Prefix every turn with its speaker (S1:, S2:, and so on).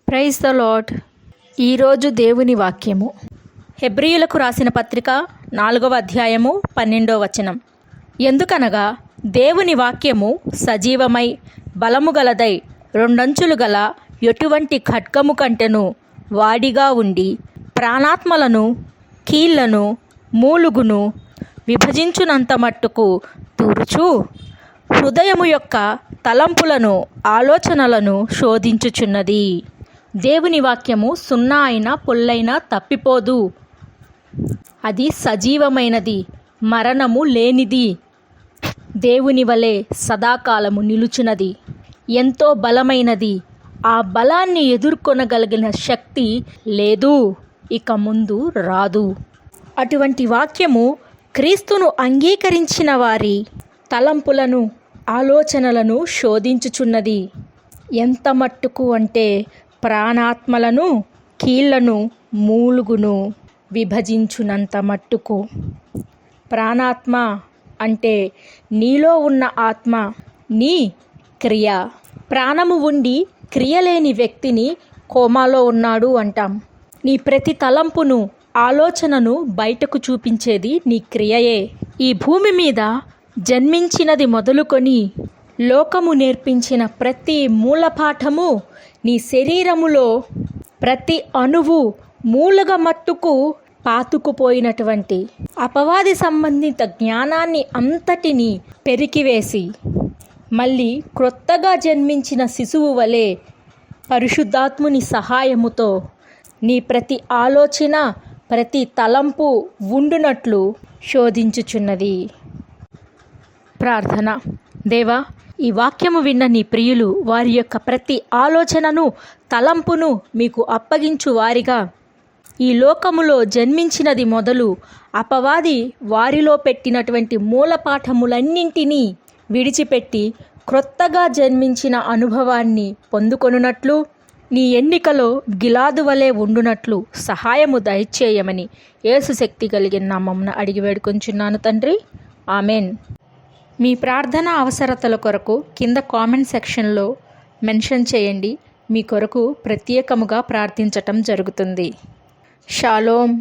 S1: Praise the lord. ఈరోజు దేవుని వాక్యము హెబ్రీయులకు రాసిన పత్రిక 4వ అధ్యాయము 12వ వచనం. ఎందుకనగా దేవుని వాక్యము సజీవమై బలము గలదై రెండంచులు గల ఎటువంటి ఖడ్గము కంటెను వాడిగా ఉండి ప్రాణాత్మలను కీళ్లను మూలుగును విభజించునంత మట్టుకు తూర్చు హృదయము యొక్క తలంపులను ఆలోచనలను శోధించుచున్నది. దేవుని వాక్యము సున్నా అయినా పొల్లైనా తప్పిపోదు. అది సజీవమైనది, మరణము లేనిది, దేవుని వలె సదాకాలము నిలుచున్నది, ఎంతో బలమైనది. ఆ బలాన్ని ఎదుర్కొనగలిగిన శక్తి లేదు, ఇక ముందు రాదు. అటువంటి వాక్యము క్రీస్తును అంగీకరించిన వారి తలంపులను ఆలోచనలను శోధించుచున్నది. ఎంత మట్టుకు అంటే ప్రాణాత్మలను కీళ్లను మూలుగును విభజించునంత మట్టుకు. ప్రాణాత్మ అంటే నీలో ఉన్న ఆత్మ, నీ క్రియ. ప్రాణము ఉండి క్రియలేని వ్యక్తిని కోమాలో ఉన్నాడు అంటాం. నీ ప్రతి తలంపును ఆలోచనను బయటకు చూపించేది నీ క్రియయే. ఈ భూమి మీద జన్మించినది మొదలుకొని లోకము నేర్పించిన ప్రతి మూలపాఠము నీ శరీరములో ప్రతి అణువు మూలగా మట్టుకు పాతుకుపోయినటువంటి అపవాది సంబంధిత జ్ఞానాన్ని అంతటిని పెరికివేసి మళ్ళీ క్రొత్తగా జన్మించిన శిశువు వలె పరిశుద్ధాత్ముని సహాయముతో నీ ప్రతి ఆలోచన ప్రతి తలంపు ఉండునట్లు శోధించుచున్నది. ప్రార్థన. దేవా, ఈ వాక్యము విన్న నీ ప్రియులు వారి యొక్క ప్రతి ఆలోచనను తలంపును మీకు అప్పగించు వారిగా, ఈ లోకములో జన్మించినది మొదలు అపవాది వారిలో పెట్టినటువంటి మూలపాఠములన్నింటినీ విడిచిపెట్టి క్రొత్తగా జన్మించిన అనుభవాన్ని పొందుకొనున్నట్లు, నీ ఎన్నికలో గిలాదు వలె ఉండునట్లు సహాయము దయచేయమని యేసు శక్తి కలిగిన నామమున అడిగి వేడుకొంచున్నాను తండ్రి. ఆమెన్. మీ ప్రార్థన అవసరతల కొరకు కింద కామెంట్ సెక్షన్లో మెన్షన్ చేయండి. మీ కొరకు ప్రత్యేకముగా ప్రార్థించటం జరుగుతుంది. షాలోమ్.